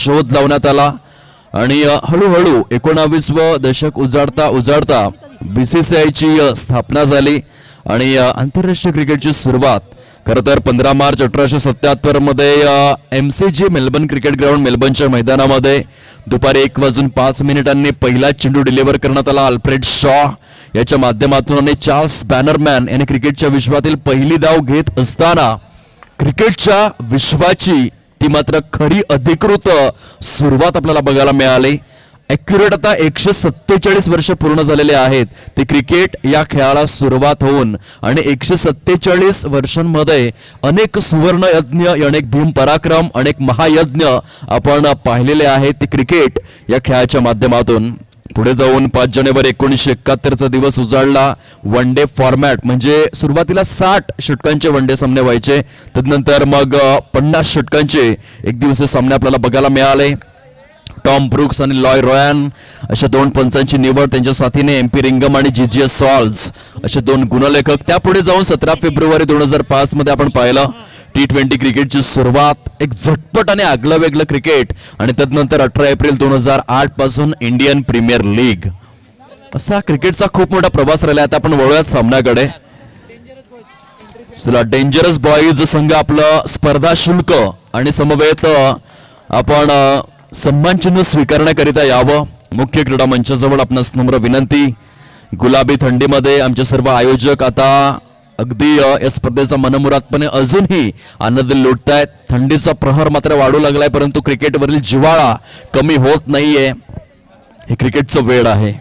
शोध लावण्यात आला आणि हळूहळू 19वे दशक उजाडता बीसीसीआयची स्थापना झाली आणि आंतरराष्ट्रीय क्रिकेटची सुरुवात खरं तर 15 मार्च 1877 मध्ये MCG मेलबर्न क्रिकेट ग्राउंड मेलबर्नच्या मैदानामध्ये दुपारी 1:05 पहिला चेंडू डिलिव्हर करण्यात आला अल्फ्रेड शॉ याच्या माध्यमातून आणि चार्ल्स बॅनरमॅन यांनी क्रिकेटच्या विश्वातील पहिली धाव घेत असताना क्रिकेटच्या विश्वाची ती मात्र खरी अधिकृत सुरुवात आपल्याला बघायला मिळाली। ॲक्युरेट आता 147 वर्ष पूर्ण झालेले आहेत ते क्रिकेट या खेळाला सुरुवात होऊन आणि 147 वर्षांमध्ये अनेक सुवर्ण यज्ञ अनेक भीम पराक्रम अनेक महायज्ञ आपण पाहिलेले आहेत ते क्रिकेट या खेळाच्या माध्यमातून। पुढे जाऊन 5 जानेवारी 1971 चा दिवस उजाडला। वन डे फॉर्मॅट म्हणजे सुरुवातीला 60 षटकांचे वन डे सामने व्हायचे, तदनंतर मग 50 षटकांचे एक दिवसीय सामने आपल्याला बघायला मिळाले। टॉम ब्रुक्स आणि लॉय रॉयन अशा 2 पंचांची निवड, त्यांच्या साथीने MP रिंगम आणि जीजीएस सॉल्स असे 2 गुणलेखक। त्यापुढे जाऊन 17 फेब्रुवारी 2005 मध्ये आपण पाहिलं T20 क्रिकेटची सुरुवात, एक झटपट आणि आगळं वेगळं क्रिकेट आणि तदनंतर 18 एप्रिल 2008 पासून इंडियन प्रीमियर लीग असा क्रिकेटचा खूप मोठा प्रवास राहिला। आता आपण वळूयात सामन्याकडे। चला, डेंजरस बॉईज संघ आपलं स्पर्धा शुल्क आणि समवेत आपण सन्मान चिन्ह स्वीकारण्याकरिता यावं। मुख्य क्रीडा मंचाजवळ आपणास नम्र विनंती। गुलाबी थंडीमध्ये आमचे सर्व आयोजक आता अगदी या स्पर्धेचा मनमुरादपणे अजूनही आनंद लुटतायत। थंडीचा प्रहर मात्र वाढू लागलाय, परंतु क्रिकेटवरील जिव्हाळा कमी होत नाहीये। हे क्रिकेटचं वेळ आहे।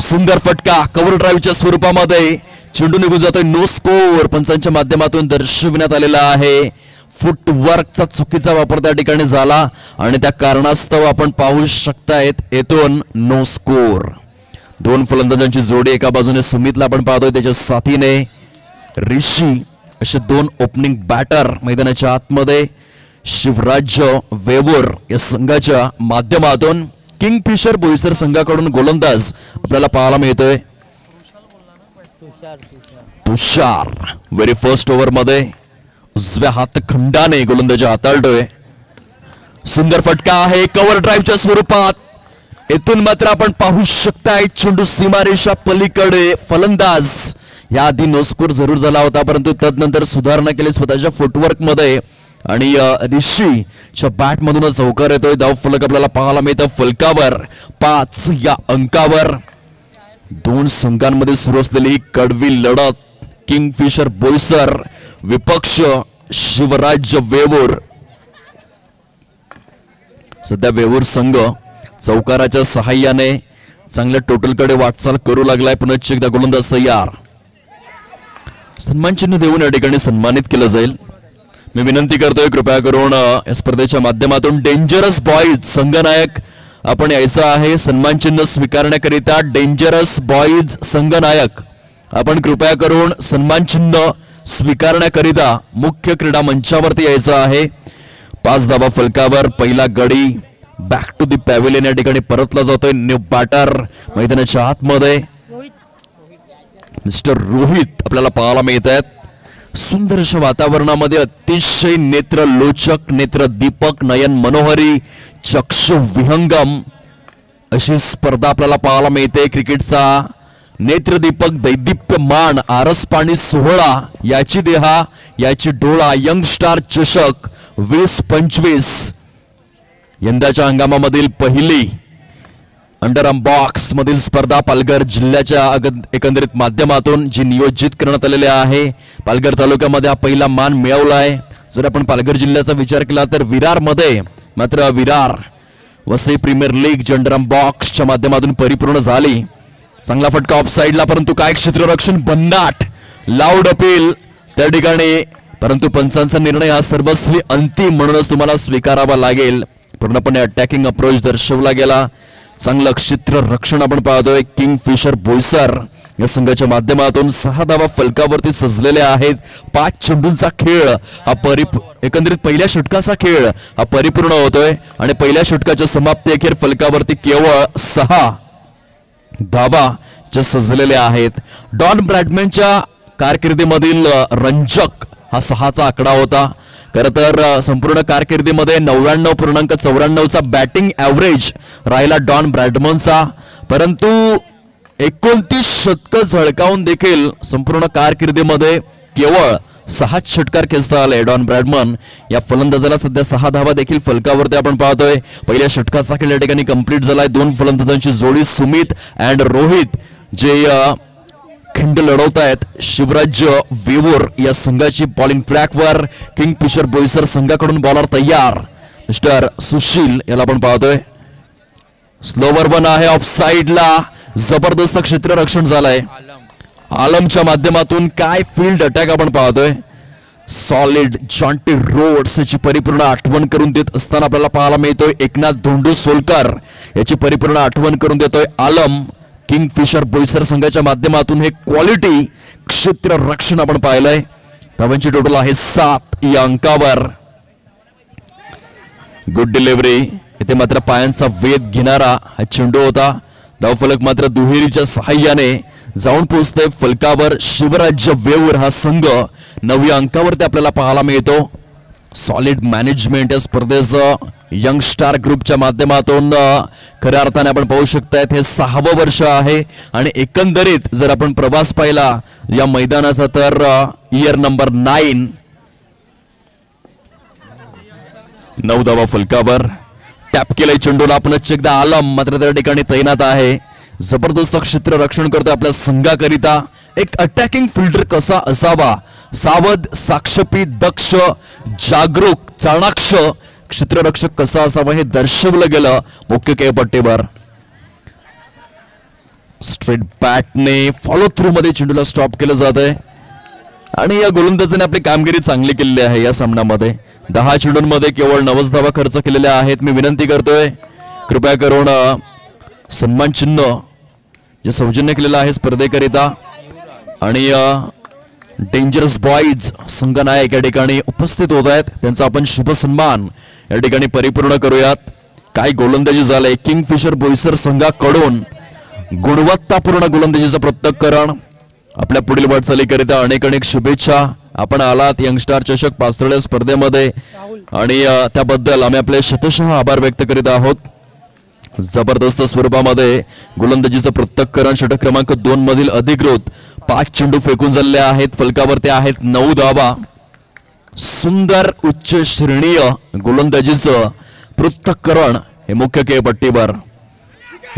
सुंदर फटका कव्हर ड्राईव्हच्या स्वरूपामध्ये चेंडू निघून जातोय, नो स्कोर पंचांच्या माध्यमातून दर्शविण्यात आलेला आहे। फुटवर्कचा चुकीचा वापर त्या ठिकाणी झाला आणि त्या कारणास्तव आपण पाहू शकतायत येथून नो स्कोर। 2 फलंदाजांची जोडी, एका बाजूने सुमितला आपण पाहतोय, त्याच्या साथीने ऋषी असे 2 ओपनिंग बॅटर मैदानाच्या आतमध्ये। शिवराज वेवूर या संघाच्या माध्यमातून किंगफिशर बोईसर संघाकडून गोलंदाज आपल्याला पाहायला मिळतोय तुषार। व्हेरी फर्स्ट ओव्हर मध्ये उजव्या हातखंडाने गोलंदाजी हाताळतोय। सुंदर फटका आहे कव्हर ड्राईव्हच्या स्वरूपात, येथून मात्र आपण पाहू शकताय चेंडू सीमारेषा पलीकडे। फलंदाज याआधी नो स्कोर जरूर झाला होता, परंतु तदनंतर सुधारणा केली स्वतःच्या फुटवर्क मध्ये आणि ऋषीच्या बॅट मधून चौकार येतोय। धाव फलक आपल्याला पाहायला मिळतं फलकावर 5 या अंकावर। 2 संघांमध्ये सुरू असलेली कडवी लढत। किंगफिशर बोईसर विपक्ष शिवराज वेवूर। सध्या वेवूर संघ चौकाराच्या सहाय्याने चांगल्या टोटलकडे वाटचाल करू लागलाय। पुनश्च एकदा गोलंदाज तयार, सन्मान चिन्ह देऊन या ठिकाणी सन्मानित केलं जाईल। मी विनंती करतोय कृपया करून या स्पर्धेच्या माध्यमातून डेंजरस बॉईज संघनायक आपण यायचं आहे सन्मान चिन्ह स्वीकारण्याकरिता। डेंजरस बॉईज संघनायक आपण कृपया करून सन्मान चिन्ह स्वीकारण्याकरिता मुख्य क्रीडा मंचावरती यायचं आहे। 5 धावा फलकावर पहिला गडी बॅक टू दी पॅव्हिलियन या ठिकाणी परतला जातोय। न्यू बॅटर मैदानाच्या आतमध्ये मिस्टर रोहित आपल्याला पाहायला मिळत आहेत। सुंदर अशा वातावरणामध्ये अतिशय नेत्रलोचक नेत्रदीपक नयन मनोहरी चक्षु विहंगम अशी स्पर्धा आपल्याला पाहायला मिळते। क्रिकेटचा नेत्रदीपक दैदिप्यमान आरसपाणी सोहळा याची देहा याची डोळा यंग स्टार चषक 2025 यंदाच्या हंगामामधील पहिली अंडरआर्म बॉक्स मधील स्पर्धा पालघर जिल्ह्याच्या एकंदरीत माध्यमातून जी नियोजित करण्यात आलेली आहे। पालघर तालुक्यामध्ये हा पहिला मान मिळवलाय। जर आपण पालघर जिल्ह्याचा विचार केला तर विरारमध्ये मात्र Virar Vasai premier league underarm बॉक्सच्या माध्यमातून परिपूर्ण झाली। चांगला फटका ऑफ साइडला, परंतु काय क्षेत्ररक्षण भन्नाट लाऊड अपील त्या ठिकाणी, परंतु पंचांचा निर्णय हा सर्वस्वी अंतिम म्हणूनच तुम्हाला स्वीकारावा लागेल। पूर्णपणे अटॅकिंग अप्रोच दर्शवला गेला। चांगलं क्षेत्ररक्षण आपण पाहतोय किंगफिशर बोईसर या संघाच्या माध्यमातून। 6 धावा फलकावरती सजलेले आहेत। 5 चेंडूंचा खेळ हा एकंदरीत पहिल्या षटकाचा खेळ हा परिपूर्ण होतोय आणि पहिल्या षटकाच्या समाप्ती अखेर फलकावरती केवळ 6 धावा ज्या सजलेल्या आहेत। डॉन ब्रॅडमॅनच्या कारकिर्दीमधील रंजक हा 6चा आकडा होता। खरं तर संपूर्ण कारकिर्दीमध्ये 99.94चा बॅटिंग ॲव्हरेज राहिला डॉन ब्रॅडमनचा, परंतु 29 षटकं झळकावून देखील संपूर्ण कारकिर्दीमध्ये केवळ 6 षटकार खेचता आले डॉन ब्रॅडमन या फलंदाजाला. सध्या 6 धावा देखील फलकावरती आपण पाहतोय. पहिल्या षटकाचा खेळ या ठिकाणी कंप्लीट झालाय. 2 फलंदाजांची जोडी सुमित अँड रोहित जे खिंड लढवत आहेत शिवराज्य वेवूर या संघाची. बॉलिंग ट्रॅकवर किंगफिशर बोईसर संघाकडून बॉलर तयार मिस्टर सुशील याला आपण पाहतोय. स्लोवर वन आहे ऑफ साइडला. जबरदस्त क्षेत्ररक्षण झालंय आलमच्या माध्यमातून. काय फील्ड अटॅक आपण पाहतोय. सॉलिड जॉन्टी रोड्स याची परिपूर्ण आठवण करून देत असताना आपल्याला पाहायला मिळतोय. एकनाथ धोंडू सोलकर याची परिपूर्ण आठवण करून देतोय आलम. किंगफिशर बोईसर संघाच्या माध्यमातून हे क्वालिटी क्षेत्ररक्षण आपण पाहिलंय. धावांची टोटल आहे 7 या अंकावर. Good delivery. इथे मात्र पायांचा वेध घेणारा हा चेंडू होता. धावफलक मात्र दुहेरीच्या सहाय्याने जाऊन पोहोचतोय फलकावर. शिवराज्य वेवूर हा संघ 9 अंकावरती आपल्याला पाहायला मिळतो. सॉलिड मॅनेजमेंट या स्पर्धेचं यंग स्टार ग्रुपच्या माध्यमातून खऱ्या अर्थाने आपण पाहू शकतायत. हे 6वं वर्ष आहे आणि एकंदरीत जर आपण प्रवास पाहिला या मैदानाचा तर इयर नंबर 9. 9 धावा फलकावर. टॅप केलाय चेंडूला आपण एकदा. आलम मात्र त्या ठिकाणी तैनात आहे. जबरदस्त क्षेत्ररक्षण करतोय आपल्या संघाकरिता. एक अटॅकिंग फिल्डर कसा असावा, सावध, साक्षपी, दक्ष, जागरूक, चाणाक्ष क्षेत्ररक्षक कसा असावा हे दर्शवलं गेलं मुख्य खेळपट्टीवर. स्ट्रेट बॅटने फॉलो थ्रू मध्ये चेंडूला स्टॉप केलं जात आहे आणि या गोलंदाजाने आपली कामगिरी चांगली केलेली आहे. या सामन्यामध्ये 10 चेंडूंमध्ये केवळ 90 धावा खर्च केलेल्या आहेत. मी विनंती करतोय कृपया करून सन्मान चिन्ह जे सौजन्य केलेलं आहे स्पर्धेकरिता आणि डेंजरस बॉईज संघनायक या ठिकाणी उपस्थित होत आहेत, त्यांचा आपण शुभ सन्मान या ठिकाणी परिपूर्ण करूयात. काय गोलंदाजी झालंय किंगफिशर बोईसर संघाकडून. गुणवत्तापूर्ण गोलंदाजीचं प्रत्यक्षकरण. आपल्या पुढील वाटचालीकरिता अनेक अनेक शुभेच्छा. आपण आलात यंगस्टार चषक पास्तळे स्पर्धेमध्ये आणि त्याबद्दल आम्ही आपले शतशः आभार व्यक्त करीत आहोत. जबरदस्त स्वरूपामध्ये गोलंदाजीचं प्रत्यक्षकरण. षटक क्रमांक 2 मधील अधिकृत 5 चेंडू फेकून झालेले आहेत. फलकावर ते आहेत 9 धावा. सुंदर उच्च श्रेणीय गोलंदाजीचं पृथक्करण हे मुख्य खेळपट्टीवर.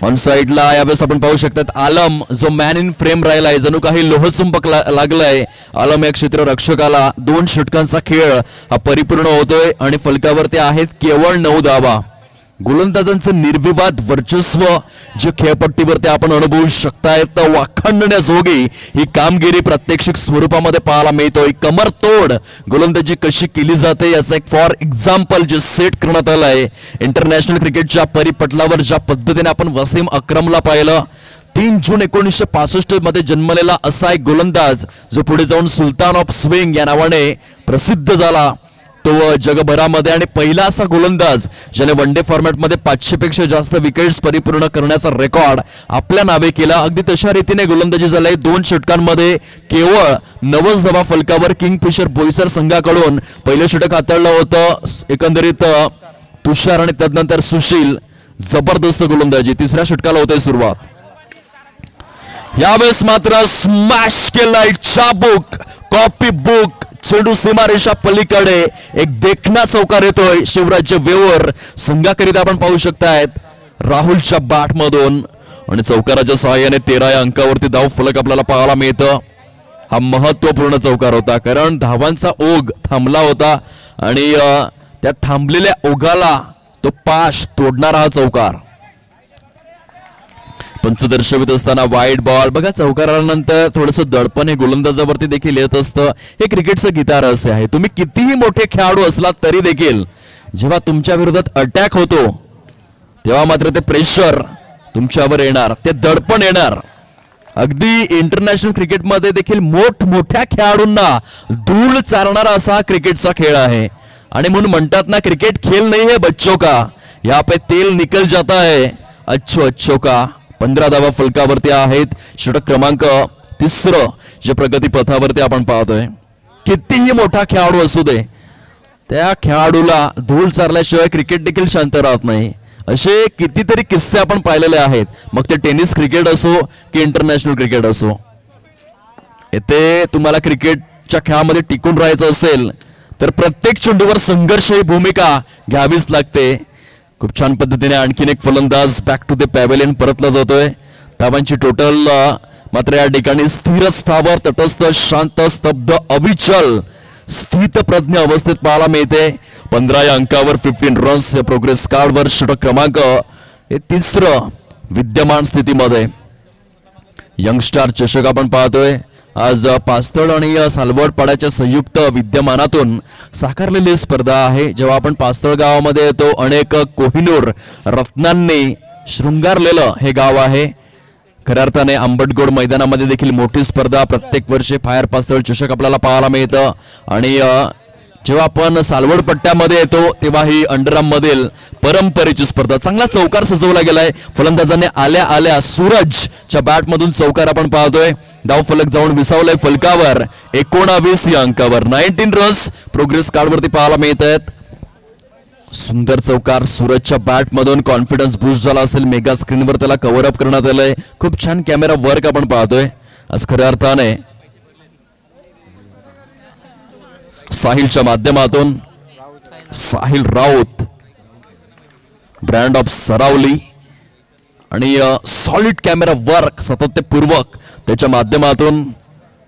ऑन साइडला यावेळेस आपण पाहू शकतात आलम जो मॅन इन फ्रेम राहिलाय, जणू काही लोहचुंबक लागलाय. आलम या क्षेत्ररक्षकाला 2 षटकांचा खेळ हा परिपूर्ण होतोय आणि फलकावर ते आहेत केवळ 9 धावा. गोलंदाजांचं निर्विवाद वर्चस्व जे खेळपट्टीवरती आपण अनुभवू शकताय तर वाखाणण्याजोगी ही कामगिरी प्रात्यक्षिक स्वरूपामध्ये पाहायला मिळतोय. कमरतोड गोलंदाजी कशी केली जाते याचं एक फॉर एक्झाम्पल जे सेट करण्यात आलंय इंटरनॅशनल क्रिकेटच्या परिपटलावर. ज्या पद्धतीने आपण वसीम अक्रमला पाहिलं, 3 जून 1965 मध्ये जन्मलेला असा एक गोलंदाज जो पुढे जाऊन सुलतान ऑफ स्विंग या नावाने प्रसिद्ध झाला. तो जगभरामध्ये आणि पहिला असा गोलंदाज ज्याने वन डे फॉर्मॅटमध्ये 500 पेक्षा जास्त विकेट्स परिपूर्ण करण्याचा रेकॉर्ड आपल्या नावे केला. अगदी तशा रीतीने गोलंदाजी झालाय. 2 षटकांमध्ये केवळ 90 धावा फलकावर. किंगफिशर बोईसर संघाकडून पहिलं षटक हाताळलं होतं एकंदरीत तुषार आणि त्यानंतर सुशील. जबरदस्त गोलंदाजी. 3ऱ्या षटकाला होतंय सुरुवात. यावेळेस मात्र स्मॅश केलाय चाबुक, कॉपी बुक. चेंडू सीमारेषा पलीकडे एक देखणा चौकार येतोय शिवराज्य वेवूर संघाकरिता. आपण पाहू शकतायत राहुलच्या बॅट मधून आणि चौकाराच्या सहाय्याने 13 या अंकावरती धाव फलक आपल्याला पाहायला मिळतं. हा महत्वपूर्ण चौकार होता कारण धावांचा ओघ थांबला होता आणि त्या थांबलेल्या ओघाला तो पाश तोडणारा हा चौकार. पंच दर्शवित असताना वाईड बॉल. बघा चौकारानंतर थोडंसं दडपण हे गोलंदाजावरती देखील येत असतं. हे क्रिकेटचं गीतार असे आहे. तुम्ही कितीही मोठे खेळाडू असलात तरी देखील जेव्हा तुमच्या विरोधात अटॅक होतो तेव्हा मात्र ते प्रेशर तुमच्यावर येणार, ते दडपण येणार. अगदी इंटरनॅशनल क्रिकेटमध्ये देखील मोठमोठ्या खेळाडूंना धूळ चारणारा असा क्रिकेटचा खेळ आहे आणि म्हणून म्हणतात ना क्रिकेट खेळ नाही है बच्चों का, यहाँ पे तेल निकल जाता है अच्छो अच्छो का. 15 धावा फलकावरती आहेत. षटक क्रमांक 3 जे प्रगती पथावरती आपण पाहतोय. कितीही मोठा खेळाडू असू दे त्या खेळाडूला धूळ चारल्याशिवाय क्रिकेट देखील शांत राहत नाही. असे कितीतरी किस्से आपण पाहिलेले आहेत, मग ते टेनिस क्रिकेट असो की इंटरनॅशनल क्रिकेट असो. येथे तुम्हाला क्रिकेटच्या खेळामध्ये टिकून राहायचं असेल तर प्रत्येक चेंडूवर संघर्षही भूमिका घ्यावीच लागते. खूप छान पद्धतीने आणखीन एक फलंदाज बॅक टू द पॅव्हेलियन परतला जातोय. धावांची टोटल मात्र या ठिकाणी स्थिर, स्थावर, तटस्थ, शांत, स्तब्ध, अविचल, स्थितप्रज्ञ अवस्थेत पाहायला मिळते. 15 या अंकावर 15 रन्स या प्रोग्रेस कार्डवर. षटक क्रमांक हे तिसरं विद्यमान स्थितीमध्ये. यंगस्टार चषक आपण पाहतोय. आज पास्तळ आणि सालवड पाड्याच्या संयुक्त विद्यमानातून साकारलेली स्पर्धा आहे. जेव्हा आपण पास्तळ गावामध्ये येतो, अनेक कोहिनूर रत्नांनी शृंगारलेलं हे गाव आहे. खऱ्या अर्थाने आंबटगोड मैदानामध्ये देखील मोठी स्पर्धा प्रत्येक वर्षी फायर पास्तळ चषक आपल्याला पाहायला मिळतं. आणि जेव्हा आपण सालवड पट्ट्यामध्ये येतो तेव्हा ही अंडरआर्म मधील परंपरेची स्पर्धा. चांगला चौकार सजवला गेलाय. फलंदाजाने आल्या आल्या सूरजच्या बॅट मधून चौकार आपण पाहतोय. धाव फलक जाऊन विसावलाय फलकावर. 19 या अंकावर 19 रन्स प्रोग्रेस कार्डवरती पाहायला मिळत आहेत. सुंदर चौकार सूरजच्या बॅट मधून. कॉन्फिडन्स बूस्ट झाला असेल. मेगा स्क्रीनवर त्याला कव्हर अप करण्यात आलंय. खूप छान कॅमेरा वर्क आपण पाहतोय. आज खऱ्या अर्थाने साहिलच्या माध्यमातून साहिल राऊत, ब्रँड ऑफ सरावली, आणि सॉलिड कॅमेरा वर्क सातत्यपूर्वक त्याच्या माध्यमातून.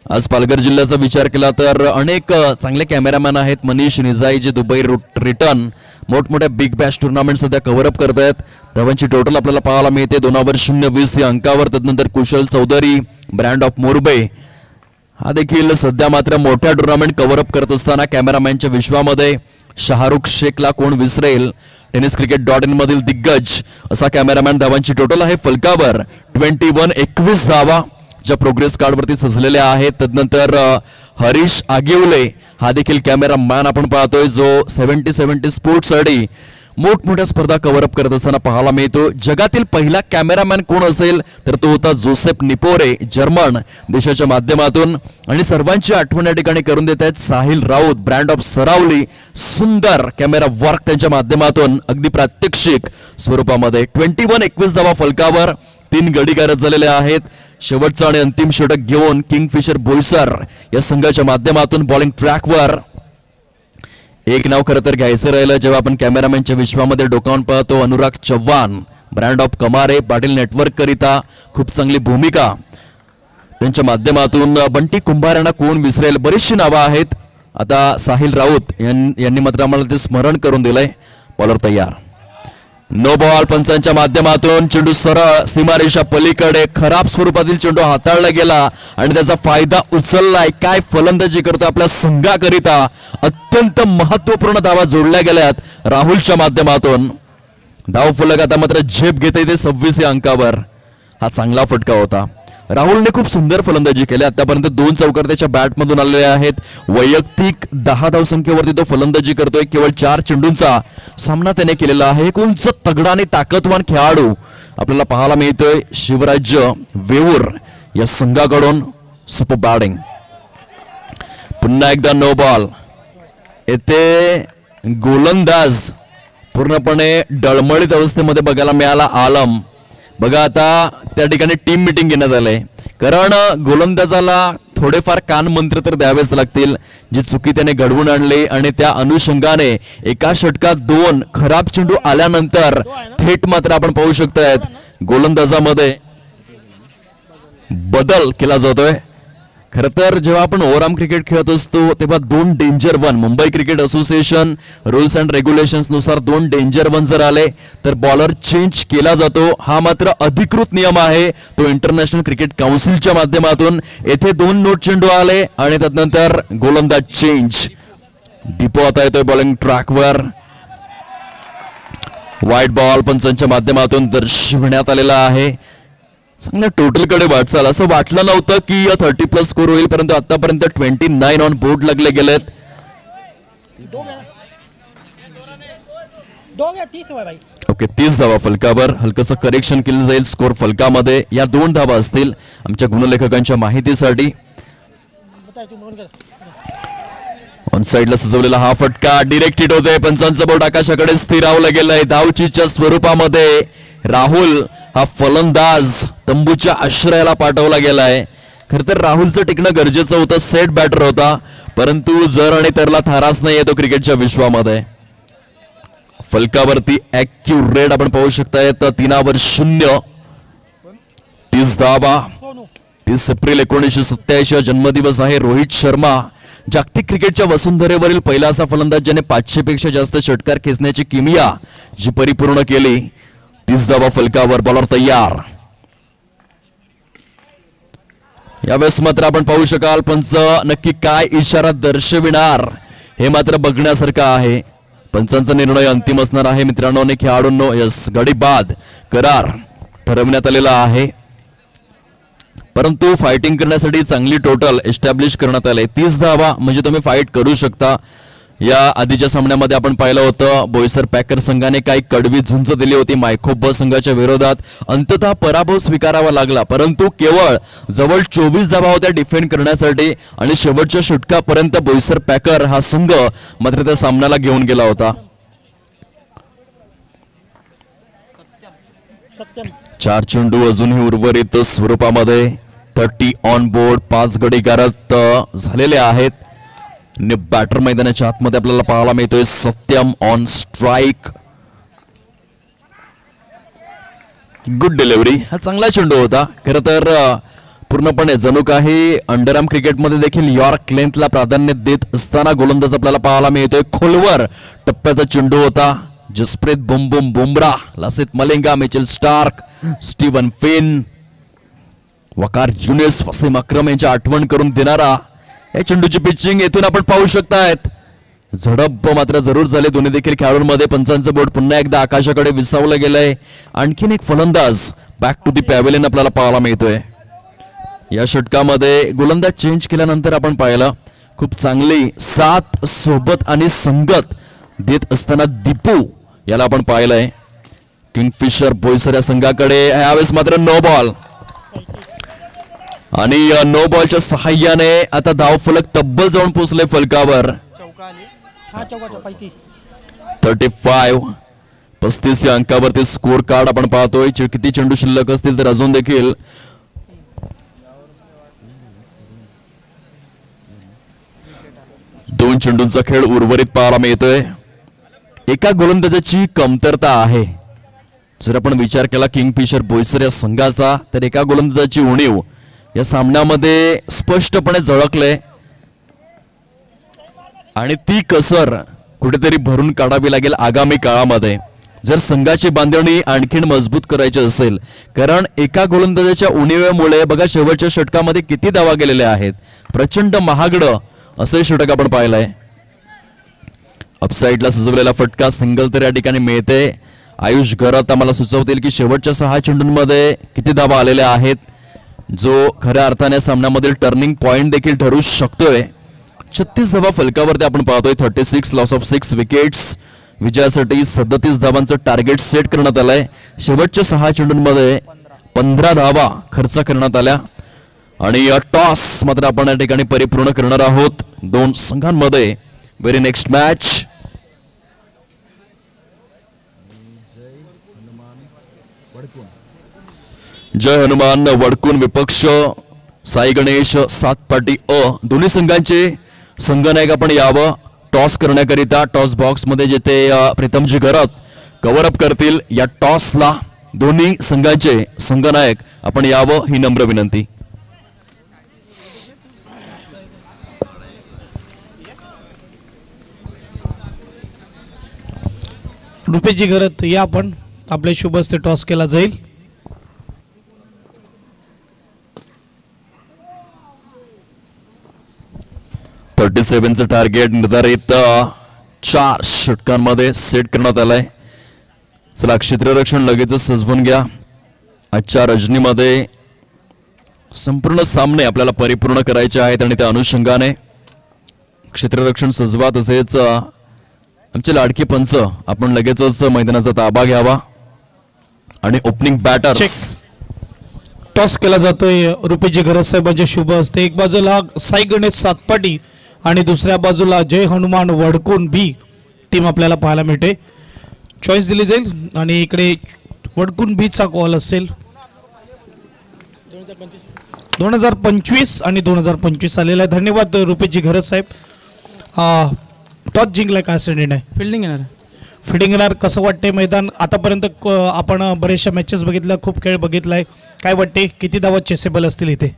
आज पालघर जिल्ह्याचा विचार केला तर अनेक चांगले कॅमेरामॅन आहेत. मनीष निजाई जे दुबई रिटर्न मोठमोठ्या बिग बॅश टुर्नामेंट सध्या कव्हर अप करत आहेत. धावांची टोटल आपल्याला पाहायला मिळते 2/020 या अंकावर. त्यानंतर कुशल चौधरी, ब्रँड ऑफ मोरबे, हा देखील सध्या मात्र मोठ्या टुर्नामेंट कव्हर अप करत असताना कॅमेरामॅनच्या विश्वामध्ये. शाहरुख शेखला कोण विसरेल. tenniscricket.in मधील दिग्गज असा कॅमेरामॅन. धावांची टोटल आहे फलकावर 21 धावा ज्या प्रोग्रेस कार्डवरती सजलेल्या आहेत. त्यानंतर हरीश आगिवले हा देखील कॅमेरामॅन आपण पाहतोय, जो 70 स्पोर्ट्ससाठी मोठमोठ्या स्पर्धा कव्हर अप करत असताना पाहायला मिळतो. जगातील पहिला कॅमेरामॅन कोण असेल तर तो होता जोसेफ निपोरे, जर्मन देशाच्या माध्यमातून. आणि सर्वांची आठवण या ठिकाणी करून देत आहेत साहिल राऊत, ब्रँड ऑफ सरावली. सुंदर कॅमेरा वर्क त्यांच्या माध्यमातून अगदी प्रात्यक्षिक स्वरूपामध्ये. 21 धावा फलकावर. 3 गडी गारद झालेले आहेत. शेवटचा आणि अंतिम षटक घेऊन किंगफिशर बोईसर या संघाच्या माध्यमातून बॉलिंग ट्रॅकवर. एक नाव खरं तर घ्यायचं राहिलं जेव्हा आपण कॅमेरामॅनच्या विश्वामध्ये डोकावून पाहतो. अनुराग चव्हाण, ब्रँड ऑफ कमारे, पाटील नेटवर्क करिता खूप चांगली भूमिका त्यांच्या माध्यमातून. बंटी कुंभार यांना कोण विसरेल. बरीचशी नावं आहेत. आता साहिल राऊत यांनी मात्र आम्हाला ते स्मरण करून दिलंय. बॉलर तयार. नो बॉल पंचांच्या माध्यमातून. चेंडू सरळ सीमारेषा पलीकडे. खराब स्वरूपातील चेंडू हाताळला गेला आणि त्याचा फायदा उचललाय. काय फलंदाजी करतो आपल्या संघाकरिता. अत्यंत महत्वपूर्ण धावा जोडल्या गेल्यात राहुलच्या माध्यमातून. धाव फलक आता मात्र झेप घेता येते 26 या अंकावर. हा चांगला फटका होता. राहुलने खूप सुंदर फलंदाजी केली. आतापर्यंत 2 चौकार त्याच्या बॅटमधून आलेले आहेत. वैयक्तिक 10 धावसंख्येवरती तो फलंदाजी करतोय. केवळ 4 चेंडूंचा सामना त्याने केलेला आहे. एक उंच, तगडा आणि ताकदवान खेळाडू आपल्याला पाहायला मिळतोय शिवराज्य वेऊर या संघाकडून. Super batting. पुन्हा एकदा नो बॉल. येथे गोलंदाज पूर्णपणे डळमळीत अवस्थेमध्ये बघायला मिळाला. आलम बघा आता त्या ठिकाणी टीम मीटिंग घेण्यात आलंय. कारण गोलंदाजाला थोडेफार कान मंत्र तर द्यावेच लागतील, जी चुकी त्याने घडवून आणली. आणि त्या अनुषंगाने एका षटकात 2 खराब चेंडू आल्यानंतर थेट मात्र आपण पाहू शकतायत गोलंदाजामध्ये बदल केला जातोय. खरं तर जेव्हा आपण ओव्हरआर्म क्रिकेट खेळत असतो तेव्हा 2 danger one, Mumbai cricket association rules and regulations नुसार 2 डेंजर वन जर आले तर बॉलर चेंज केला जातो. हा मात्र अधिकृत नियम आहे तो इंटरनॅशनल क्रिकेट काउन्सिलच्या माध्यमातून. येथे 2 नोट चेंडू आले आणि त्यानंतर गोलंदाज चेंज. डिपो आता येतोय बॉलिंग ट्रॅकवर. व्हाईट बॉल पंचांच्या माध्यमातून दर्शविण्यात आलेला आहे. चांगल्या टोटल कडे वाटचाल. असं वाटलं नव्हतं की 30+ स्कोर होईल, परंतु आतापर्यंत 29 ऑन बोर्ड लागले गेलेत. ओके 30 धावा फलकावर. हलकसं करेक्शन केलं जाईल स्कोर फलकामध्ये. या 2 धावा असतील आमच्या गुणलेखकांच्या माहितीसाठी. ऑन साइडला सजवलेला हा फटका डिरेक्ट हिट होतोय. पंचांचं बोट आकाशाकडे स्थिरावलं गेलंय. धावचीच्या स्वरूपामध्ये राहुल हा फलंदाज तंबूच्या आश्रयाला पाठवला गेलाय. खर तर राहुलचं टिकणं गरजेचं होतं. सेट बॅटर होता, परंतु जर आणि तरला थाराच नाही येतो क्रिकेटच्या विश्वामध्ये. फलकावरती ॲक्युरेट आपण पाहू शकताय. 3/0. 30 धावा. 30 एप्रिल 1987 जन्मदिवस आहे रोहित शर्मा. जागतिक क्रिकेटच्या वसुंधरेवरील पहिला असा फलंदाज ज्याने 500 पेक्षा जास्त षटकार खेचण्याची किमया जी परिपूर्ण केली. 30 धावा फलकावर. बॉलर तयार. यावेळेस मात्र आपण पाहू शकाल पंच नक्की काय इशारा दर्शविणार हे मात्र बघण्यासारखं आहे. पंचांचा निर्णय अंतिम असणार आहे मित्रांनो. आणि खेळाडूंनो यस गडी बाद करार ठरवण्यात आलेला आहे, परंतु फायटिंग करण्यासाठी चांगली टोटल एस्टॅब्लिश करण्यात आले. 30 धावा म्हणजे तुम्ही फाईट करू शकता. या आधीच्या सामन्यामध्ये आपण पाहिलं होतं बोईसर पॅकर संघाने काही कडवी झुंज दिली होती मायखोब संघाच्या विरोधात. अंततः पराभव स्वीकारावा लागला, परंतु केवळ जवळ 24 धावा होत्या डिफेंड करण्यासाठी आणि शेवटच्या षटकापर्यंत बोईसर पॅकर हा संघ मात्र त्या सामन्याला घेऊन गेला होता. 4 चेंडू अजूनही उर्वरित स्वरूपामध्ये. 30 ऑन बोर्ड. 5 गडी गारद झालेले आहेत. बॅटर मैदानाच्या आतमध्ये आपल्याला पाहायला मिळतोय Satyam on strike. Good delivery. हा चांगला चेंडू होता. खरं तर पूर्णपणे जणू काही अंडरआर्म क्रिकेटमध्ये देखील यॉर्क लेंथला प्राधान्य देत असताना गोलंदाज आपल्याला पाहायला मिळतोय. खोलवर टप्प्याचा चेंडू होता. Jasprit boom boom Bumrah, Lasith Malinga, Mitchell Starc, Steven Finn, Waqar Younis, Wasim Akram यांची आठवण करून देणारा या चेंडूची पिचिंग येथून आपण पाहू शकतायत. झडप मात्र जरूर झाले दोन्ही देखील खेळाडूंमध्ये. पंचांचं बोट पुन्हा एकदा आकाशाकडे विसावलं गेलंय. आणखीन एक फलंदाज बॅक टू दी पॅव्हेलियन आपल्याला पाहायला मिळतोय. या षटकामध्ये गोलंदाज चेंज केल्यानंतर आपण पाहिलं खूप चांगली साथ सोबत आणि संगत देत असताना दीपू याला आपण पाहिलंय. किंगफिशर बोईसर या संघाकडे यावेळेस मात्र नो बॉल आणि नो बॉलच्या सहाय्याने आता धावफलक तब्बल जाऊन पोहोचले फलकावर. 35 या अंकावरती स्कोर कार्ड आपण पाहतोय. किती चेंडू शिल्लक असतील तर अजून देखील दोन चेंडूंचा खेळ उर्वरित पाहायला मिळतोय. एका गोलंदाजाची कमतरता आहे. जर आपण विचार केला किंगफिशर बोईसर या संघाचा तर एका गोलंदाजाची उणीव या सामन्यामध्ये स्पष्टपणे झळकले आणि ती कसर कुठेतरी भरून काढावी लागेल आगामी काळामध्ये जर संघाची बांधणी आणखीन मजबूत करायची असेल. कारण एका गोलंदाजाच्या उणीवेमुळे बघा शेवटच्या षटकामध्ये किती धावा गेलेल्या आहेत. प्रचंड महागडं असे षटक आपण पाहिलंय. अपसाइडला सजवलेला फटका सिंगल तर या ठिकाणी मिळते. आयुष घरात आम्हाला सुचवतील की शेवटच्या 6 चेंडूंमध्ये किती धावा आलेल्या आहेत, जो खऱ्या अर्थाने सामन्यामधील टर्निंग पॉइंट देखील ठरू शकतोय. 36 धावा फलकावरती आपण पाहतोय. 36 लॉस ऑफ 6 विकेट्स. विजयासाठी 37 धावांचं टार्गेट सेट करण्यात आलंय. शेवटच्या 6 चेंडूंमध्ये 15 धावा खर्च करण्यात आल्या आणि टॉस मात्र आपण या ठिकाणी परिपूर्ण करणार आहोत दोन संघांमध्ये. व्हेरी नेक्स्ट मॅच जय हनुमान वडकून विपक्ष साई गणेश सातपाटी दोन्ही संघांचे संघनायक आपण यावं टॉस करण्याकरिता. टॉस बॉक्स मध्ये जेथे प्रीतमजी घरात कव्हर अप करतील या टॉसला दोन्ही संघांचे संघनायक आपण यावं ही नम्र विनंती. रुपेशजी घरात या आपण आपल्या शुभ हस्ते टॉस केला जाईल. चं टार्गेट निर्धारित 4 षटकांमध्ये सेट करण्यात आलंय. चला क्षेत्ररक्षण लगेच सजवून घ्या. आजच्या रजनीमध्ये संपूर्ण सामने आपल्याला परिपूर्ण करायचे आहेत आणि त्या अनुषंगाने क्षेत्ररक्षण सजवा. तसेच आमचे लाडके पंच आपण लगेचच मैदानाचा ताबा घ्यावा आणि ओपनिंग बॅटर्स टॉस केला जातोय रुपेशजी घरात साहेबांच्या शुभ हस्ते. एक बाजूला साई गणेश सातपाटी आणि दुसऱ्या बाजूला जय हनुमान वडकुन बी टीम आपल्याला पाहायला मिळते. चॉईस दिली जाईल आणि इकडे वडकुन बीचा कॉल असेल. 2025 आणि 2025 आलेला आहे. धन्यवाद रुपेशजी घरत साहेब. टॉस जिंकलाय काय असेल निर्णय? फिल्डिंग येणार. फिल्डिंग येणार. कसं वाटते मैदान आतापर्यंत? आपण बरेचशा मॅचेस बघितल्या, खूप खेळ बघितलाय. काय वाटते किती धावा चेसेबल असतील इथे?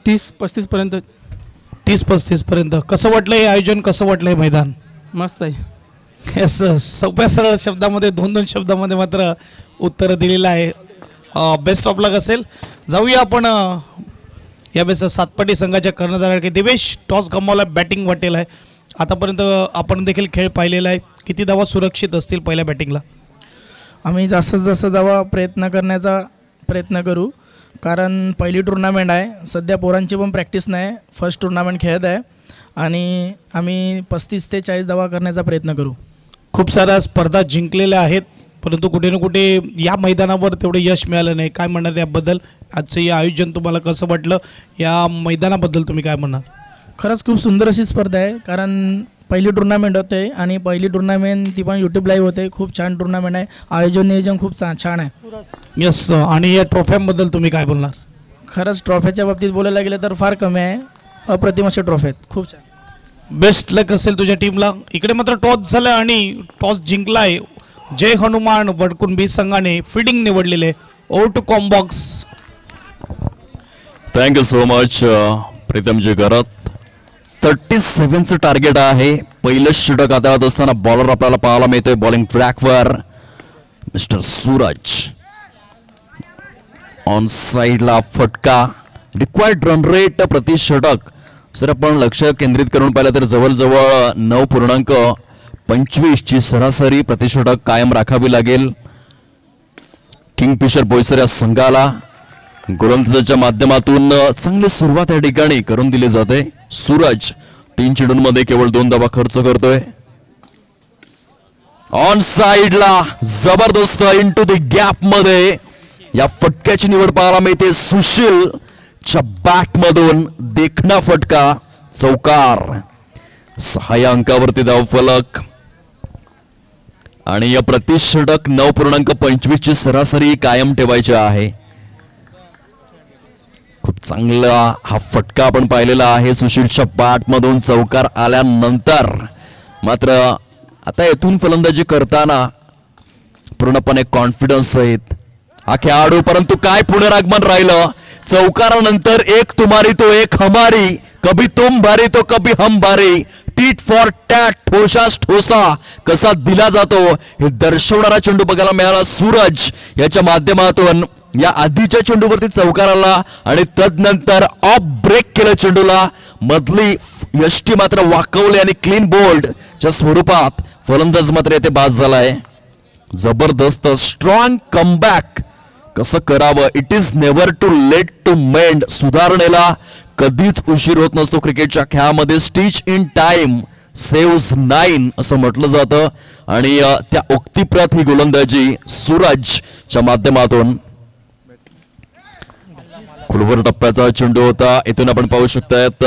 30-35 पर्यंत. 30-35 पर्यंत. कसं वाटलं हे आयोजन? कसं वाटलं हे मैदान? मस्त आहे. येस, सोप्या सरळ शब्दामध्ये 2-2 शब्दामध्ये मात्र उत्तर दिलेलं आहे. बेस्ट ऑफ लक असेल. जाऊया आपण यावेळेस सातपाटी संघाच्या कर्णधाराकडे. देवेश, टॉस गमावला, बॅटिंग वाटेल आहे. आतापर्यंत आपण देखील खेळ पाहिलेला आहे. किती धावा सुरक्षित असतील पहिल्या बॅटिंगला? आम्ही जास्तीत जास्त धावा प्रयत्न करू, कारण पहिली टुर्नामेंट आहे. सध्या पोरांची पण प्रॅक्टिस नाही, फर्स्ट टुर्नामेंट खेळत आहे आणि आम्ही 35 ते 40 धावा करण्याचा प्रयत्न करू. खूप साऱ्या स्पर्धा जिंकलेल्या आहेत, परंतु कुठे ना कुठे या मैदानावर तेवढे यश मिळालं नाही. काय म्हणणार याबद्दल? आजचं हे आयोजन तुम्हाला कसं वाटलं? या मैदानाबद्दल तुम्ही काय म्हणणार? खरंच खूप सुंदर अशी स्पर्धा आहे, कारण पहिली टुर्नामेंट होते आणि पहिली टुर्नामेंट ती पण यूट्यूब लाईव्ह होते. खूप छान टुर्नामेंट आहे. नियोजन खूप छान आहे. यस. आणि या ट्रॉफ्यांबद्दल तुम्ही काय बोलणार? खरंच ट्रॉफीच्या बाबतीत बोलायला गेलं तर फार कमी आहे. अप्रतिम असे ट्रॉफी आहेत. खूप छान. बेस्ट लक असेल तुझ्या टीमला. इकडे मात्र टॉस झालं आणि टॉस जिंकलाय जय हनुमान वडकुन बी संघाने. फिल्डिंग निवडलेले. ओव्हर टू कॉम्बॉक्स. Thank you so much Pritamji Gharat. 37चं टार्गेट आहे. पहिलं षटक हाताळत असताना बॉलर आपल्याला पाहायला मिळतोय बॉलिंग ट्रॅकवर मिस्टर सूरज. ऑन साइडला फटका. रिक्वायर्ड रन रेट प्रति षटक सर आपण लक्ष केंद्रित करून पाहिलं तर जवळजवळ 9.25 ची सरासरी प्रति षटक कायम राखावी लागेल किंगफिशर बोईसर या संघाला. गोलंदाजाच्या माध्यमातून चांगली सुरुवात या ठिकाणी करून दिली जाते. सूरज 3 चेंडूंमध्ये केवळ 2 धावा खर्च करतोय. ऑन साइडला जबरदस्त इनटू द गॅप मध्ये या फटक्याची निवड पाहायला मिळते. सुशील च्या बॅट मधून देखणा फटका. चौकार. 6 अंकावरती धाव फलक आणि या प्रति षटक 9.25 ची सरासरी कायम ठेवायची आहे. खूप चांगला हा फटका आपण पाहिलेला आहे सुशीलच्या बॅट मधून चौकार आल्यानंतर. मात्र आता येथून फलंदाजी करताना पूर्णपणे कॉन्फिडन्स आहेत हा खेळाडू, परंतु काय पुनरागमन राहिलं. चौकारानंतर एक तुम्हारी तो एक हमारी, कभी तुम भारी तो कभी हम भारी, टीट फॉर टॅट, ठोसास ठोसा कसा दिला जातो हे दर्शवणारा चेंडू बघायला मिळाला सूरज याच्या माध्यमातून. या आधीच्या चेंडूवरती चौकार आला आणि तदनंतर ऑफ ब्रेक केलं चेंडूला. मधली यष्टी मात्र वाकवली आणि क्लीन बोल्ड च्या स्वरूपात फलंदाज मात्र येथे बाद झालाय. जबरदस्त स्ट्रॉंग कमबॅक कसं करावं. It is never too late to mend. सुधारणेला कधीच उशीर होत नसतो क्रिकेटच्या खेळामध्ये. स्टिच इन टाइम सेव्स 9 असं म्हटलं जातं आणि त्या उक्तीप्रत ही गोलंदाजी सूरजच्या माध्यमातून. खुलवर टप्प्याचा चेंडू होता. इथून आपण पाहू शकतायत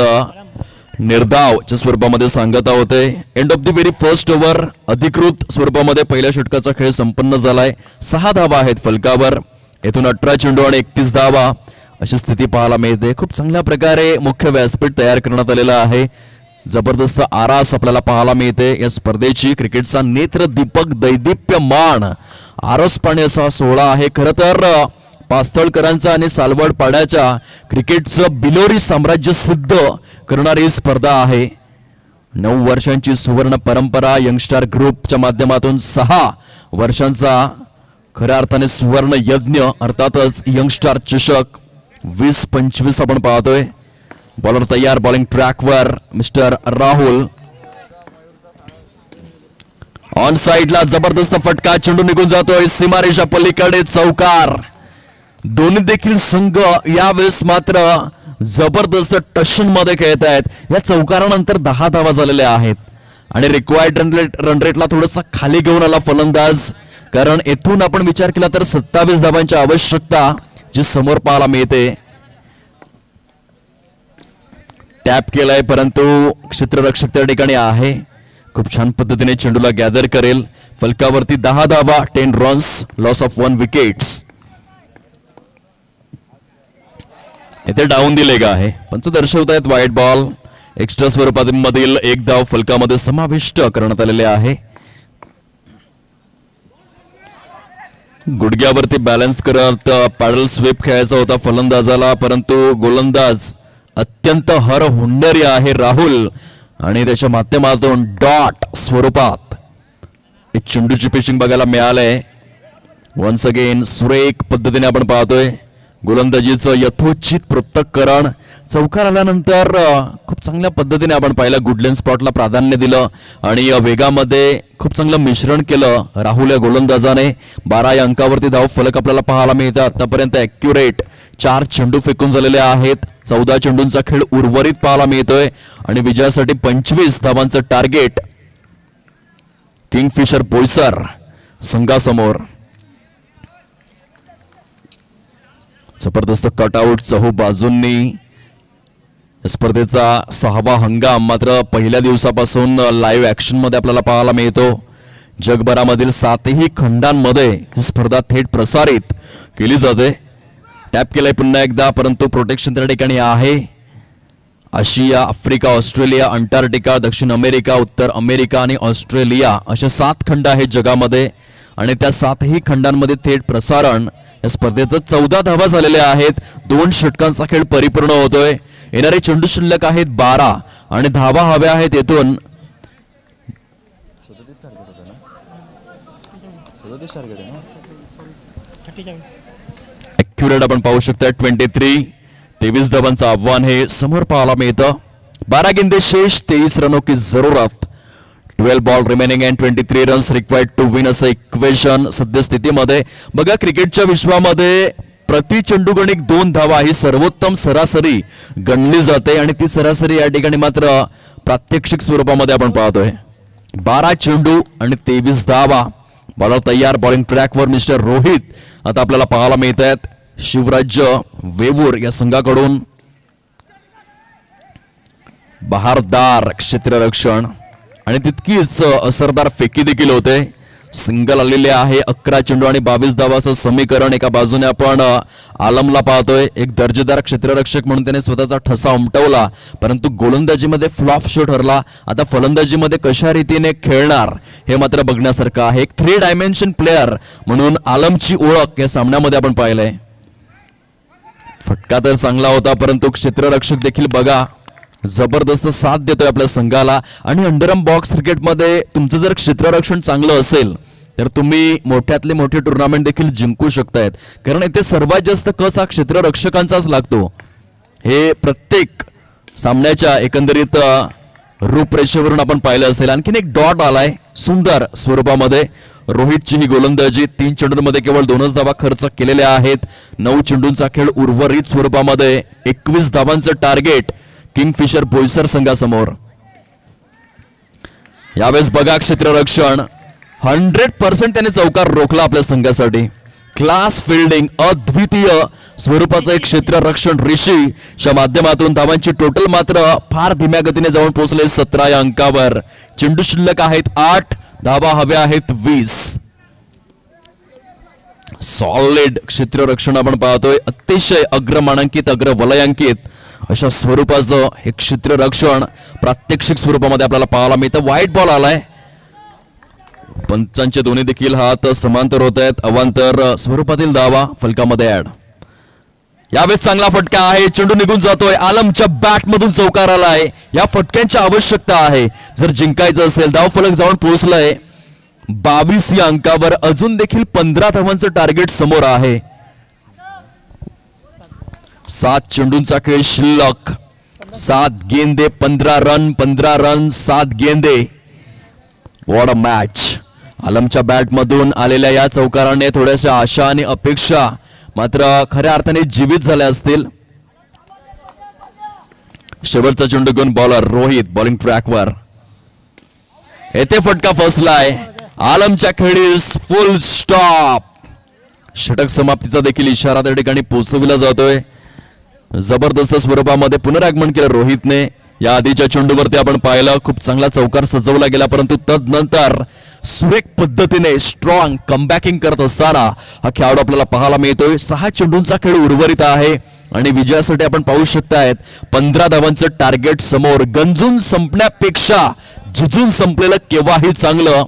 निर्धावच्या स्वरूपामध्ये सांगता होते. End of the very first over अधिकृत स्वरूपामध्ये पहिल्या षटकाचा खेळ संपन्न झालाय. 6 धावा आहेत फलकावर. येथून 18 चेंडू आणि 31 धावा अशी स्थिती पाहायला मिळते. खूप चांगल्या प्रकारे मुख्य व्यासपीठ तयार करण्यात आलेला आहे. जबरदस्त आरास आपल्याला पाहायला मिळते या स्पर्धेची. क्रिकेटचा नेत्र दीपक दैदिप्यमान आरस पाणी असा सोहळा आहे. खरं तर पास्थळकरांचा आणि सालवड पाड्याच्या क्रिकेटचं बिलोरी साम्राज्य सिद्ध करणारी स्पर्धा आहे. 9 वर्षांची सुवर्ण परंपरा यंगस्टार ग्रुपच्या माध्यमातून 6 वर्षांचा खऱ्या अर्थाने सुवर्ण यज्ञ अर्थातच यंगस्टार चषक 20-25 आपण पाहतोय. बॉलर तयार. बॉलिंग ट्रॅकवर मिस्टर राहुल. ऑन साइडला जबरदस्त फटका. चेंडू निघून जातोय सीमारेषा पलीकडे. चौकार. दोन्ही देखील संघ यावेळेस मात्र जबरदस्त टशन मध्ये खेळत आहेत. या चौकारानंतर 10 धावा झालेल्या आहेत आणि रिक्वायर्ड रन रेटला थोडंसं खाली घेऊन आला फलंदाज, कारण येथून आपण विचार केला तर 27 धावांची आवश्यकता जी समोर पाहायला मिळते. टॅप केलाय परंतु क्षेत्ररक्षक त्या ठिकाणी आहे. खूप छान पद्धतीने चेंडूला गॅदर करेल. फलकावरती 10 धावा, 10 रन्स, लॉस ऑफ 1 विकेट्स. इथे डाऊन दिलेगा आहे. पंच दर्शवतायत वाईट बॉल. एक्स्ट्रा स्वरूपामधील एक धाव फलकामध्ये समाविष्ट करण्यात आलेले आहे. गुडघ्यावरती बॅलन्स करत पॅडल स्वीप खेळायचा होता फलंदाजाला, परंतु गोलंदाज अत्यंत हुंडरी आहे राहुल आणि त्याच्या माध्यमातून डॉट स्वरूपात एक चेंडूची पिचिंग बघायला मिळालंय. वन्स अगेन सुरेख पद्धतीने आपण पाहतोय गोलंदाजीचं यथोचित पृथक्करण. चौकार आल्यानंतर खूप चांगल्या पद्धतीने आपण पाहिलं. गुडलेन स्पॉटला प्राधान्य दिलं आणि वेगामध्ये खूप चांगलं मिश्रण केलं राहुल या गोलंदाजाने. 12 या अंकावरती धाव फलक आपल्याला पाहायला मिळतात. आतापर्यंत ॲक्युरेट 4 चेंडू फेकून झालेले आहेत. 14 चेंडूंचा खेळ उर्वरित पाहायला मिळतोय आणि विजयासाठी 25 धावांचं टार्गेट किंगफिशर बोईसर संघासमोर. जबरदस्त कटआउट चहू बाजूंनी. स्पर्धेचा 6वा हंगाम मात्र पहिल्या दिवसापासून लाईव्ह ऍक्शन मध्ये आपल्याला पाहायला मिळतो. जगभरामधील 7ही खंडांमध्ये ही स्पर्धा थेट प्रसारित केली जाते. टॅप केलाय पुन्हा एकदा परंतु प्रोटेक्शन त्या ठिकाणी आहे. आशिया, आफ्रिका, ऑस्ट्रेलिया, अंटार्क्टिका, दक्षिण अमेरिका, उत्तर अमेरिका आणि ऑस्ट्रेलिया अशा 7 खंड आहेत जगामध्ये आणि त्या 7ही खंडांमध्ये थेट प्रसारण. या स्पर्धेचं 14 धावा झालेल्या आहेत. 2 षटकांचा खेळ परिपूर्ण होतोय. येणारे चेंडू शिल्लक आहेत 12 आणि धावा हव्या आहेत येथून. ॲक्युरेट आपण पाहू शकता 23 धावांचं आव्हान हे समोर पाहायला मिळतं. 12 गेंदे शेष, 23 रनों की जरूरत. 12 ball remaining and 23 runs required to win असं इक्वेशन सद्यस्थितीमध्ये. बघा क्रिकेटच्या विश्वामध्ये प्रति चेंडू गणिक 2 धावा ही सर्वोत्तम सरासरी गणली जाते आणि ती सरासरी या ठिकाणी मात्र प्रात्यक्षिक स्वरूपामध्ये आपण पाहतोय. 12 चेंडू आणि 23 धावा. बॉलर तयार. बॉलिंग ट्रॅकवर मिस्टर रोहित आता आपल्याला पाहायला मिळत आहेत शिवराज्य वेवूर या संघाकडून. बहारदार क्षेत्ररक्षण आणि तितकीच असरदार फेकी देखील होते. सिंगल आलेले आहे. 11 चेंडू आणि 22 धावाचं समीकरण. एका बाजूने आपण आलमला पाहतोय एक दर्जेदार क्षेत्ररक्षक म्हणून त्याने स्वतःचा ठसा उमटवला परंतु गोलंदाजीमध्ये फ्लॉप शो ठरला. आता फलंदाजीमध्ये कशा रीतीने खेळणार हे मात्र बघण्यासारखं आहे. एक 3 डायमेन्शन प्लेअर म्हणून आलमची ओळख या सामन्यामध्ये आपण पाहिलंय. फटका तर चांगला होता परंतु क्षेत्ररक्षक देखील बघा जबरदस्त साथ देतोय आपल्या संघाला. आणि अंडरआर्म बॉक्स क्रिकेटमध्ये तुमचं जर क्षेत्ररक्षण चांगलं असेल तर तुम्ही मोठ्यातले मोठे टुर्नामेंट देखील जिंकू शकतायत कारण इथे सर्वात जास्त कस हा क्षेत्ररक्षकांचाच लागतो. हे प्रत्येक सामन्याच्या एकंदरीत रूपरेषेवरून आपण पाहिलं असेल. आणखीन एक डॉट आलाय सुंदर स्वरूपामध्ये. रोहितची ही गोलंदाजी 3 चेंडूंमध्ये केवळ 2च धावा खर्च केलेल्या आहेत. 9 चेंडूंचा खेळ उर्वरित स्वरूपामध्ये 21 धावांचं टार्गेट किंगफिशर बोईसर संघासमोर. यावेळेस बघा क्षेत्ररक्षण 100% त्याने चौकार रोखला आपल्या संघासाठी. क्लास फिल्डिंग, अद्वितीय स्वरूपाचं एक क्षेत्ररक्षण ऋषीच्या माध्यमातून. धावांची टोटल मात्र फार धीम्या गतीने जाऊन पोहोचले 17 या अंकावर. चेंडू शिल्लक आहेत 8, धावा हव्या आहेत 20. सॉलिड क्षेत्ररक्षण आपण पाहतोय. अतिशय अग्रमानांकित, अग्रवलयांकित अशा स्वरूपाचं हे क्षेत्ररक्षण प्रात्यक्षिक स्वरूपामध्ये आपल्याला पाहायला मिळतं. व्हाईट बॉल आलाय. पंचांचे दोन्ही देखील हात समांतर होत आहेत. अवांतर स्वरूपातील धावा फलकामध्ये ऍड. यावेळेस चांगला फटका आहे. चेंडू निघून जातोय. आलमच्या बॅट मधून चौकार आलाय. या फटक्यांची आवश्यकता आहे जर जिंकायचं असेल. धाव फलक जाऊन पोहोचलाय 22 या अंकावर. अजून देखील 15 धावांचं टार्गेट समोर आहे. 7 चेंडूंचा खेळ शिल्लक. 7 गेंदे 15 रन, 15 रन 7 गेंदे. What a match. आलमच्या बॅट मधून आलेल्या या चौकाराने थोड्याशा आशा आणि अपेक्षा मात्र खऱ्या अर्थाने जीवित झाल्या असतील. शेवटचा चेंडू घेऊन बॉलर रोहित बॉलिंग ट्रॅकवर. येथे फटका फसलाय. आलमच्या खेळीस फुल स्टॉप. षटक समाप्तीचा देखील इशारा त्या ठिकाणी पोहोचविला जातोय. जबरदस्त स्वरूपामध्ये पुनरागमन केलं रोहितने. या आधीच्या चेंडूवरती आपण पाहिलं खूप चांगला चौकार सजवला गेला, परंतु तदनंतर सुरेख पद्धतीने स्ट्रॉंग कमबॅकिंग करत असताना हा खेळाडू आपल्याला पाहायला मिळतोय. 6 चेंडूंचा खेळ उर्वरित आहे आणि विजयासाठी आपण पाहू शकतायत 15 धावांचं टार्गेट समोर. गंजून संपण्यापेक्षा झिजून संपलेलं केव्हाही चांगलं.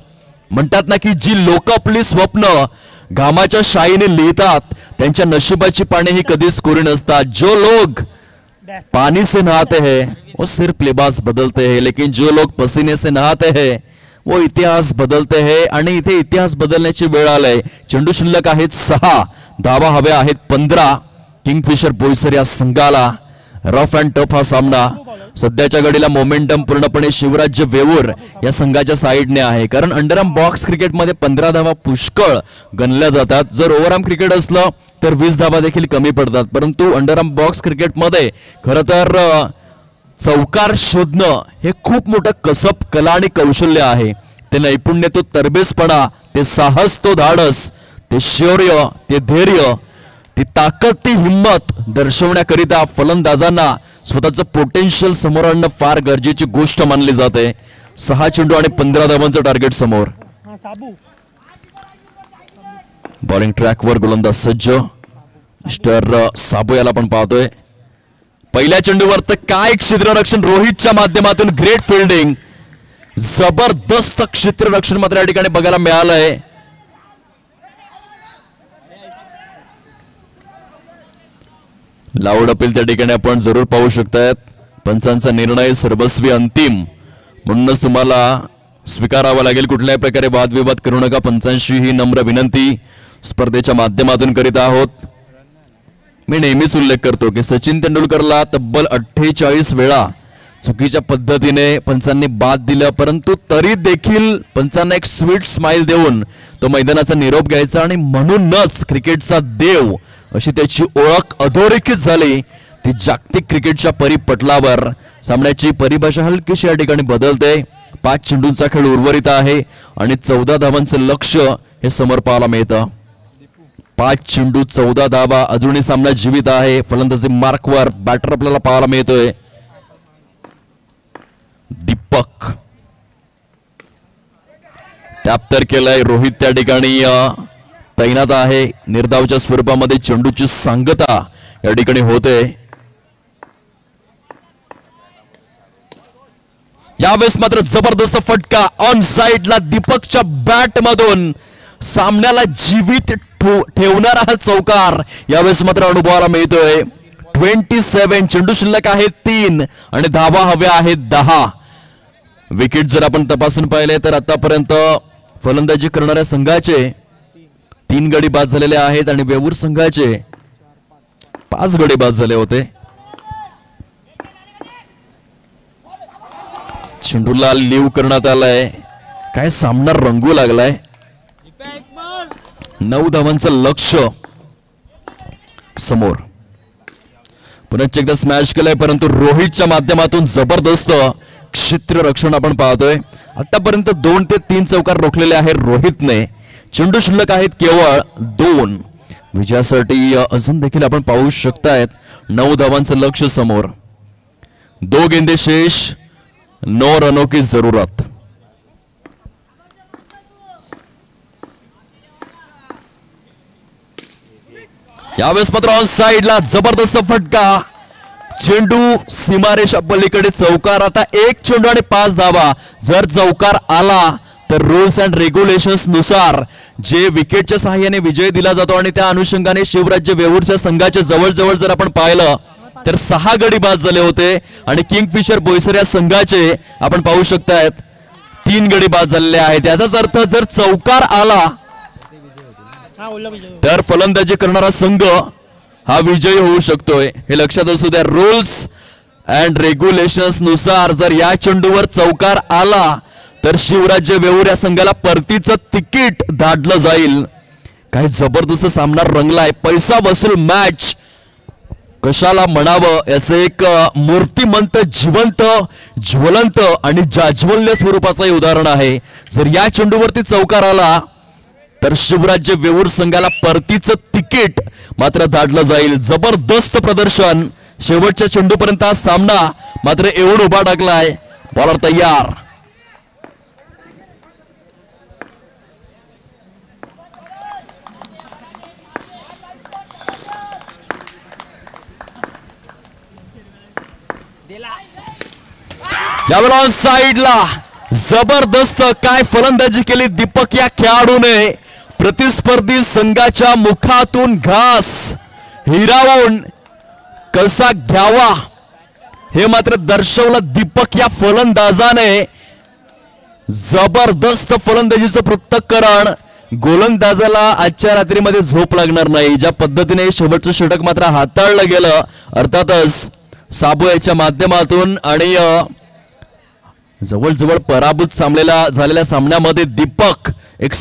म्हणतात ना की जी लोक आपली स्वप्न घामाच्या शाईने लिहितात त्यांच्या नशिबाची पाने ही कधीच कोरी नसतात. जो लोग पानी से नहाते हैं वो सिर्फ लिबास बदलते हैं, लेकिन जो लोग पसीने से नहाते हैं वो इतिहास बदलते हैं. आणि इथे इतिहास बदलण्याची वेळ आलाय. चेंडू शिल्लक आहेत 6, धावा हव्या आहेत 15. किंगफिशर बोईसर या संघाला रफ अँड टफ हा सामना. सध्याच्या घडीला मोमेंटम पूर्णपणे शिवराज्य वेऊर या संघाच्या साईडने आहे, कारण अंडरआर्म बॉक्स क्रिकेटमध्ये 15 धावा पुष्कळ गणल्या जातात. जर ओव्हरआर्म क्रिकेट असलं तर 20 धावा देखील कमी पडतात, परंतु अंडरआर्म बॉक्स क्रिकेटमध्ये खरं तर चौकार शोधणं हे खूप मोठं कसब, कला आणि कौशल्य आहे. ते नैपुण्य, तो तरबेजपणा, ते साहस, तो धाडस, ते शौर्य, ते धैर्य, ती ताकद, ती हिम्मत दर्शवण्याकरिता फलंदाजांना स्वतःचं पोटेन्शियल समोर आणणं फार गरजेची गोष्ट मानली जाते. 6 चेंडू आणि 15 धावांचं टार्गेट समोर. बॉलिंग ट्रॅकवर गोलंदाज सज्ज मिस्टर साबू याला आपण पाहतोय. पहिल्या चेंडूवर तर काय क्षेत्ररक्षण रोहितच्या माध्यमातून, ग्रेट फिल्डिंग, जबरदस्त क्षेत्ररक्षण मात्र या ठिकाणी बघायला मिळालंय. लाऊड अपील त्या ठिकाणी आपण जरूर पाहू शकतायत. पंचांचा निर्णय सर्वस्वी अंतिम, म्हणूनच तुम्हाला स्वीकारावा लागेल. कुठल्याही प्रकारे वादविवाद करू नका, पंचांशी ही नम्र विनंती स्पर्धेच्या माध्यमातून करीत आहोत. मी नेहमीच उल्लेख करतो की सचिन तेंडुलकरला तब्बल 48 वेळा चुकीच्या पद्धतीने पंचांनी बाद दिलं, परंतु तरी देखील पंचांना एक स्वीट स्माइल देऊन तो मैदानाचा निरोप घ्यायचा आणि म्हणूनच क्रिकेटचा देव अशी त्याची ओळख अधोरेखित झाली. ती जागतिक क्रिकेटच्या परिपटलावर सामन्याची परिभाषा हलकीशी या ठिकाणी बदलते. 5 चेंडूंचा खेळ उर्वरित आहे आणि 14 धावांचं लक्ष्य हे समोर पाहायला मिळतं. 5 चेंडू 14 धावा, अजूनही सामना जीवित आहे. फलंदाजी मार्कवर बॅटर आपल्याला पाहायला मिळतोय दीपक. टॅप तर केलाय रोहित त्या ठिकाणी तैनात आहे. निर्धावच्या स्वरूपामध्ये चेंडूची सांगता या ठिकाणी होते. यावेळेस मात्र जबरदस्त फटका ऑन साइडला दीपकच्या बॅट मधून सामन्याला जीवित ठेवणारा हा चौकार यावेळेस मात्र अनुभवाला मिळतोय. 27 चेंडू शिल्लक आहे 3 आणि धावा हव्या आहेत 10. विकेट जर आपण तपासून पाहिले तर आतापर्यंत फलंदाजी करणाऱ्या संघाचे 3 गडी बाद झालेले आहेत आणि वेऊर संघाचे 5 गडी बाद झाले होते. चेंडूला लीव करण्यात आलाय. काय सामना रंगू लागलाय. 9 धावांचं लक्ष्य समोर. पुन्हा एकदा स्मॅश केलाय, परंतु रोहितच्या माध्यमातून जबरदस्त क्षेत्ररक्षण आपण पाहतोय. आतापर्यंत 2 ते 3 चौकार रोखलेले आहेत रोहितने. चेंडू शिल्लक आहेत केवळ 2. विजयासाठी अजून देखील आपण पाहू शकतायत 9 धावांचं लक्ष्य समोर. 2 गेंदे शेष, 9 रनों की जरूरत. यावेळेस मात्र ऑन साइडला जबरदस्त फटका. चेंडू सीमारेषा पलीकडे चौकार. आता 1 चेंडू आणि 5 धावा. जर चौकार आला तर रूल्स अँड रेग्युलेशन्स नुसार जे विकेटच्या सहाय्याने विजय दिला जातो आणि त्या अनुषंगाने शिवराज्य वेऊरच्या संघाच्या जवळजवळ जर आपण पाहिलं तर 6 गडी बाद झाले होते आणि किंगफिशर बोईसर या संघाचे आपण पाहू शकतायत 3 गडी बाद झालेले आहेत. याचाच अर्थ जर चौकार आला तर फलंदाजी करणारा संघ हा विजयी होऊ शकतोय. हे लक्षात असू द्या. रूल्स अँड रेग्युलेशन्स नुसार जर या चेंडूवर चौकार आला तर शिवराज्य वेऊर या संघाला परतीचं तिकीट धाडलं जाईल. काय जबरदस्त सामना रंगलाय. पैसा वसूल मॅच कशाला म्हणावं याचं एक मूर्तिमंत, जिवंत, ज्वलंत आणि जाज्वल्य स्वरूपाचं उदाहरण आहे. जर या चेंडूवरती चौकार आला तर शिवराज्य वेऊर संघाला परतीचं तिकीट मात्र धाडलं जाईल. जबरदस्त प्रदर्शन शेवटच्या चेंडूपर्यंत हा सामना मात्र येऊन उभा टाकलाय. बॉलर तयार. यावेळेला साईडला जबरदस्त काय फलंदाजी केली दीपक या खेळाडूने. प्रतिस्पर्धी संघाच्या मुखातून घास हिरावून कसा घ्यावा हे मात्र दर्शवलं दीपक या फलंदाजाने. जबरदस्त फलंदाजीचं पृथक्करण. गोलंदाजाला आजच्या रात्रीमध्ये झोप लागणार नाही. ज्या पद्धतीने शेवटचं षटक मात्र हाताळलं गेलं अर्थातच साबो याच्या माध्यमातून आणि जवळजवळ पराभूत झालेल्या सामन्यामध्ये दीपक एक